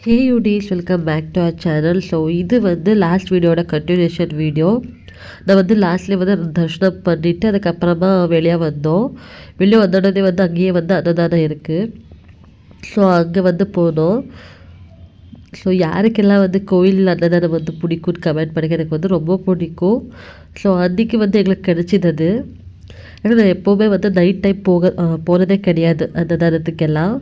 ஹே யூடிஸ், welcome back to our channel. So இது வந்து லாஸ்ட் வீடியோட கண்டினியூஷன் வீடியோ. நான் வந்து லாஸ்ட்லேயே வந்து தர்ஷனம் பண்ணிவிட்டு அதுக்கப்புறமா வெளியே வந்தோம். வெளியே வந்தோடனே வந்து அங்கேயே வந்து அன்னதானம் இருக்குது. ஸோ அங்கே வந்து போனோம். ஸோ யாருக்கெல்லாம் வந்து கோயில் அன்னதானம் வந்து பிடிக்கும்னு கமெண்ட் பண்ணுங்க. எனக்கு வந்து ரொம்ப பிடிக்கும். ஸோ அன்றைக்கி வந்து எங்களுக்கு கிடச்சிது. ஏன்னா நான் எப்போவுமே வந்து நைட் டைம் போனதே கிடையாது அன்னதானத்துக்கெல்லாம்.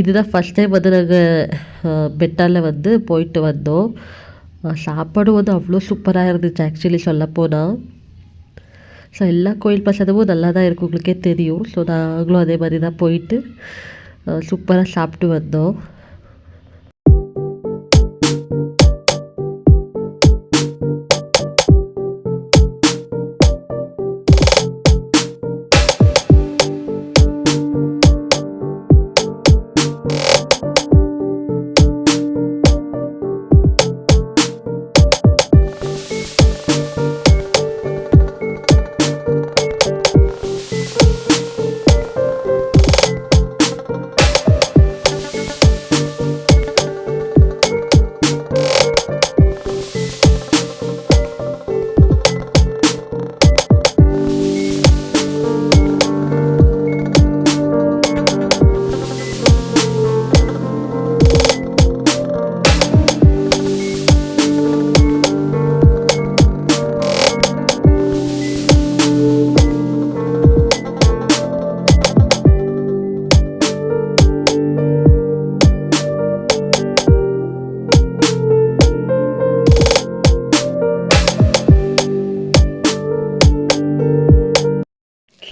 இதுதான் ஃபஸ்ட் டைம் வந்து நாங்கள் பெட்டாலில் வந்து போயிட்டு வந்தோம். சாப்பாடும் வந்து அவ்வளோ சூப்பராக இருந்துச்சு ஆக்சுவலி சொல்லப்போனால். ஸோ எல்லா கோயில் பிரசாதமும் நல்லா தான் இருக்கும், உங்களுக்கே தெரியும். ஸோ நாங்களும் அதே மாதிரி தான் போயிட்டு சூப்பராக சாப்பிட்டு வந்தோம்.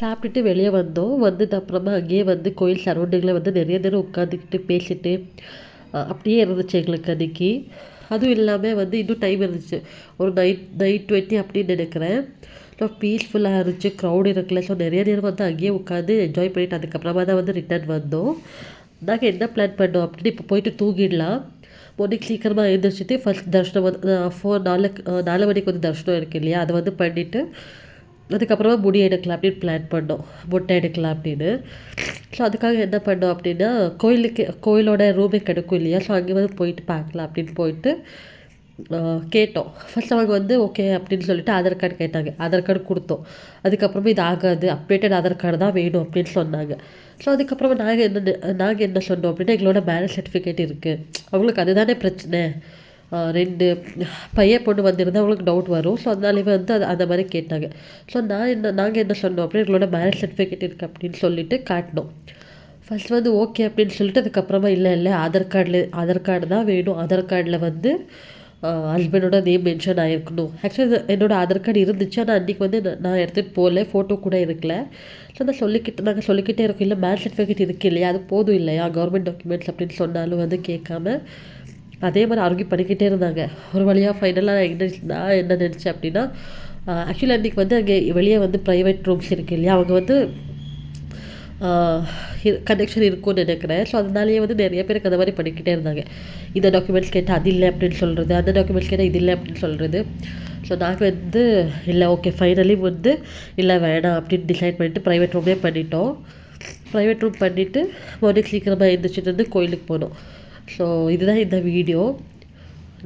சாப்பிட்டுட்டு வெளியே வந்தோம். வந்தது அப்புறமா அங்கேயே வந்து கோயில் சரௌண்டிங்கில் வந்து நிறைய நேரம் உட்காந்துக்கிட்டு பேசிட்டு அப்படியே இருந்துச்சு எங்களுக்கு அன்றைக்கி. அதுவும் இல்லாமல் வந்து இன்னும் டைம் இருந்துச்சு, ஒரு 9:20 அப்படின்னு நினைக்கிறேன். ஸோ பீஸ்ஃபுல்லாக இருந்துச்சு, க்ரௌட் இருக்குல்ல. ஸோ நிறைய நேரம் வந்து அங்கேயே உட்காந்து என்ஜாய் பண்ணிவிட்டு அதுக்கப்புறமா தான் வந்து ரிட்டர்ன் வந்தோம். நாங்கள் என்ன பிளான் பண்ணோம் அப்படின்னு இப்போ போயிட்டு தூங்கிடலாம். மார்னிங் சீக்கிரமாக எழுந்திரிச்சிட்டு ஃபஸ்ட் தர்ஷனம் வந்து 4 மணிக்கு வந்து தர்ஷனம் இருக்குது இல்லையா, அதை வந்து பண்ணிவிட்டு அதுக்கப்புறமா முடி எடுக்கலாம் அப்படின்னு பிளான் பண்ணோம், மொட்டை எடுக்கலாம் அப்படின்னு. ஸோ அதுக்காக என்ன பண்ணோம் அப்படின்னா, கோயிலோட ரூமே கிடைக்கும் இல்லையா, ஸோ அங்கே வந்து போயிட்டு பார்க்கலாம் அப்படின்னு போயிட்டு கேட்டோம். ஃபஸ்ட் அவங்க வந்து ஓகே அப்படின்னு சொல்லிட்டு ஆதார் கார்டு கேட்டாங்க. ஆதார் கார்டு கொடுத்தோம். அதுக்கப்புறமா இது ஆகாது, அப்டேட்டட் ஆதார் கார்டு தான் வேணும் அப்படின்னு சொன்னாங்க. ஸோ அதுக்கப்புறமா நாங்கள் என்ன சொன்னோம் அப்படின்னா, எங்களோட மேரேஜ் சர்டிஃபிகேட் இருக்குது. அவங்களுக்கு அதுதானே பிரச்சனை, 2 பையன் பொண்ணு வந்திருந்தால் அவங்களுக்கு டவுட் வரும். ஸோ அதனாலே வந்து அந்த மாதிரி கேட்டாங்க. ஸோ நாங்கள் என்ன சொன்னோம் அப்படின்னா, எங்களோட மேரேஜ் சர்டிஃபிகேட் இருக்குது அப்படின்னு சொல்லிட்டு காட்டினோம். ஃபஸ்ட் வந்து ஓகே அப்படின்னு சொல்லிட்டு அதுக்கப்புறமா இல்லை ஆதார் கார்டு தான் வேணும். ஆதார் கார்டில் வந்து ஹஸ்பண்டோட நேம் மென்ஷன் ஆகிருக்கணும். ஆக்சுவலி என்னோடய ஆதார் கார்டு இருந்துச்சு, ஆனால் அன்றைக்கி வந்து நான் எடுத்துகிட்டு போகல, ஃபோட்டோ கூட இருக்கல. ஸோ நாங்கள் சொல்லிக்கிட்டே இருக்கோம், இல்லை மேரேஜ் சர்டிஃபிகேட் இருக்குது இல்லையா, அது போதும் இல்லையா கவர்மெண்ட் டாக்குமெண்ட்ஸ் அப்படின்னு சொன்னாலும் வந்து கேட்காம அதே மாதிரி ஆர்கியூ பண்ணிக்கிட்டே இருந்தாங்க. ஒரு வழியாக ஃபைனலாக நான் என்ன நினச்சேன் அப்படின்னா, ஆக்சுவலி அன்றைக்கி வந்து அங்கே வெளியே வந்து ப்ரைவேட் ரூம்ஸ் இருக்குது இல்லையா, அவங்க வந்து கனெக்ஷன் இருக்கும்னு நினைக்கிறேன். ஸோ அதனாலேயே வந்து நிறைய பேருக்கு அந்த மாதிரி பண்ணிக்கிட்டே இருந்தாங்க. இந்த டாக்குமெண்ட்ஸ் கேட்டால் அது இல்லை அப்படின்னு சொல்கிறது, அந்த டாக்குமெண்ட்ஸ் கேட்டால் இது இல்லை அப்படின்னு சொல்கிறது. ஸோ நாங்கள் வந்து இல்லை ஓகே ஃபைனலி வந்து இல்லை வேணாம் அப்படின்னு டிசைட் பண்ணிவிட்டு ப்ரைவேட் ரூமே பண்ணிட்டோம். ப்ரைவேட் ரூம் பண்ணிவிட்டு மார்னிங் சீக்கிரமாக எழுந்திரிச்சிட்டு வந்து கோயிலுக்கு போனோம். ஸோ இதுதான் இந்த வீடியோ.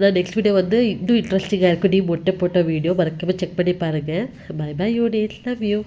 நான் நெக்ஸ்ட் வீடியோ வந்து இன்னும் இன்ட்ரெஸ்டிங்காக இருக்கும், நீ மொட்டை போட்ட வீடியோ மறக்காமல் செக் பண்ணி பாருங்கள். Bye bye you days, love you.